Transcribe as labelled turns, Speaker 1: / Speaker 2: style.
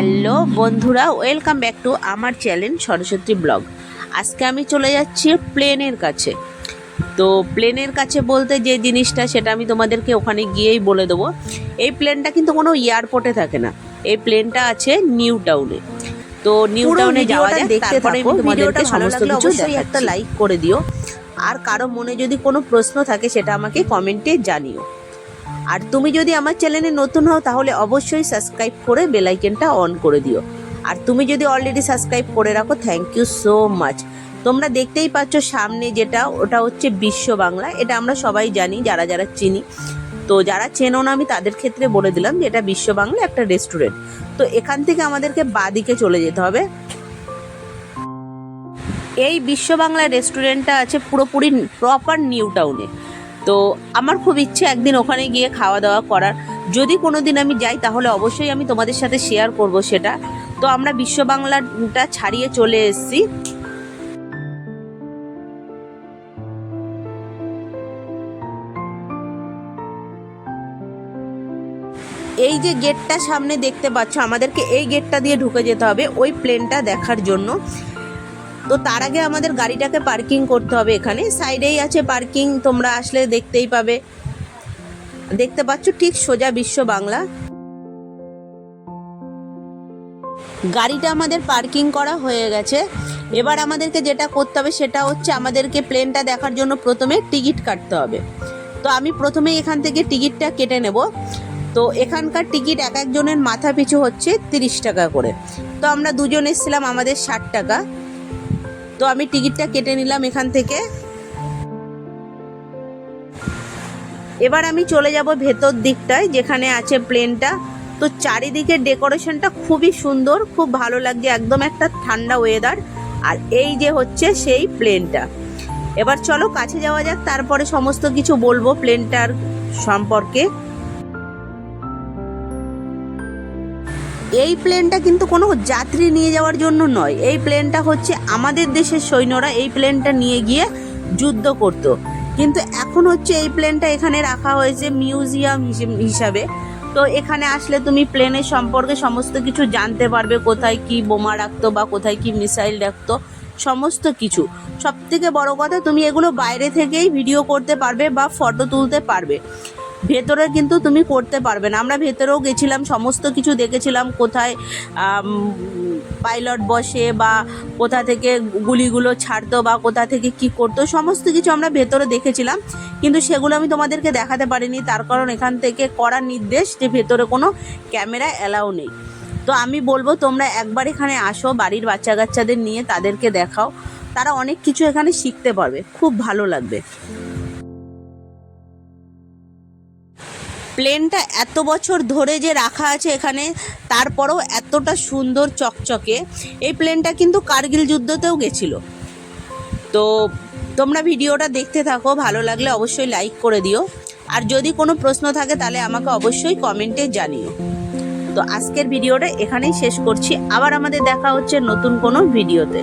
Speaker 1: Hello বন্ধুরা, welcome back to আমার channel Saraswati blog. আজকে আমি চলে যাচ্ছি প্লেনের কাছে। তো প্লেনের কাছে বলতে যে জিনিসটা সেটা আমি তোমাদেরকে ওখানে গিয়েই বলে দেবো। এই প্লেনটা কিন্তু কোনো এয়ারপোর্টে থাকে না, এই প্লেনটা আছে নিউ টাউনে। তো নিউ টাউনে যাওয়া যায়, তারপরে আমি তোমাদেরকে সমস্ত কিছু একটা লাইক করে দিও। আর কারো মনে যদি কোনো প্রশ্ন থাকে সেটা আমাকে কমেন্টে জানিও। আর তুমি যদি আমার চ্যানেলে নতুন হও তাহলে অবশ্যই সাবস্ক্রাইব করে বেল আইকনটা অন করে দিও। আর তুমি যদি অলরেডি সাবস্ক্রাইব করে রাখো, থ্যাংক ইউ সো মাচ। তোমরা দেখতেই পাচ্ছ সামনে যেটা, ওটা হচ্ছে বিশ্ব বাংলা। এটা আমরা সবাই জানি, যারা যারা চিনি। তো যারা চেনো না আমি তাদের ক্ষেত্রে বলে দিলাম যে এটা বিশ্ব বাংলা একটা রেস্টুরেন্ট। তো এখান থেকে আমাদেরকে বাঁদিকে চলে যেতে হবে। এই বিশ্ব বাংলা রেস্টুরেন্টটা আছে পুরোপুরি প্রপার নিউ টাউনে। তো আমার খুব ইচ্ছে একদিন ওখানে গিয়ে খাওয়া দাওয়া করার। যদি কোনো দিন আমি যাই তাহলে অবশ্যই আমি তোমাদের সাথে শেয়ার করব সেটা। তো আমরা বিশ্ব বাংলাটা ছাড়িয়ে চলে এসেছি। এই যে গেটটা সামনে দেখতে পাচ্ছ, আমাদেরকে এই গেটটা দিয়ে ঢুকে যেতে হবে ওই প্লেনটা দেখার জন্য। তো তার আগে আমাদের গাড়িটাকে পার্কিং করতে হবে। এখানে সাইডেই আছে পার্কিং, তোমরা আসলে দেখতেই পাবে। দেখতে পাচ্ছ ঠিক সোজা বিশ্ব বাংলা। গাড়িটা আমাদের পার্কিং করা হয়ে গেছে। এবার আমাদেরকে যেটা করতে হবে সেটা হচ্ছে আমাদেরকে প্লেনটা দেখার জন্য প্রথমে টিকিট কাটতে হবে। তো আমি প্রথমেই এখান থেকে টিকিটটা কেটে নেব। তো এখানকার টিকিট এক একজনের মাথা পিছু হচ্ছে 30 টাকা করে। তো আমরা দুজন এসেছিলাম, আমাদের 60 টাকা। তো আমি টিকিটটা কেটে নিলাম এখান থেকে। এবার আমি চলে যাব ভেতর দিকটায় যেখানে আছে প্লেনটা। তো চারিদিকে ডেকোরেশনটা খুবই সুন্দর, খুব ভালো লাগছে, একদম একটা ঠান্ডা ওয়েদার। আর এই যে হচ্ছে সেই প্লেনটা। এবার চলো কাছে যাওয়া যাক, তারপরে সমস্ত কিছু বলবো প্লেনটার সম্পর্কে। এই প্লেনটা কিন্তু কোনো যাত্রী নিয়ে যাওয়ার জন্য নয়, এই প্লেনটা হচ্ছে আমাদের দেশের সৈন্যরা এই প্লেনটা নিয়ে গিয়ে যুদ্ধ করত। কিন্তু এখন হচ্ছে এই প্লেনটা এখানে রাখা হয়েছে মিউজিয়াম হিসাবে। তো এখানে আসলে তুমি প্লেনের সম্পর্কে সমস্ত কিছু জানতে পারবে, কোথায় কি বোমা রাখতো বা কোথায় কি মিসাইল রাখতো, সমস্ত কিছু। সব থেকে বড় কথা, তুমি এগুলো বাইরে থেকেই ভিডিও করতে পারবে বা ফটো তুলতে পারবে, ভেতরে কিন্তু তুমি করতে পারবে না। আমরা ভেতরেও গেছিলাম, সমস্ত কিছু দেখেছিলাম, কোথায় পাইলট বসে বা কোথা থেকে গুলিগুলো ছাড়তো বা কোথা থেকে কি করতো, সমস্ত কিছু আমরা ভেতরে দেখেছিলাম। কিন্তু সেগুলো আমি তোমাদেরকে দেখাতে পারিনি, তার কারণ এখান থেকে কড়া নির্দেশ যে ভেতরে কোনো ক্যামেরা অ্যালাউ নেই। তো আমি বলবো তোমরা একবার এখানে আসো, বাড়ির বাচ্চা কাচ্চাদের নিয়ে তাদেরকে দেখাও, তারা অনেক কিছু এখানে শিখতে পারবে, খুব ভালো লাগবে। প্লেনটা এত বছর ধরে যে রাখা আছে এখানে, তারপরেও এতটা সুন্দর চকচকে। এই প্লেনটা কিন্তু কার্গিল যুদ্ধতেও গেছিলো। তো তোমরা ভিডিওটা দেখতে থাকো, ভালো লাগলে অবশ্যই লাইক করে দিও। আর যদি কোনো প্রশ্ন থাকে তাহলে আমাকে অবশ্যই কমেন্টে জানিও। তো আজকের ভিডিওটা এখানেই শেষ করছি, আবার আমাদের দেখা হচ্ছে নতুন কোনো ভিডিওতে।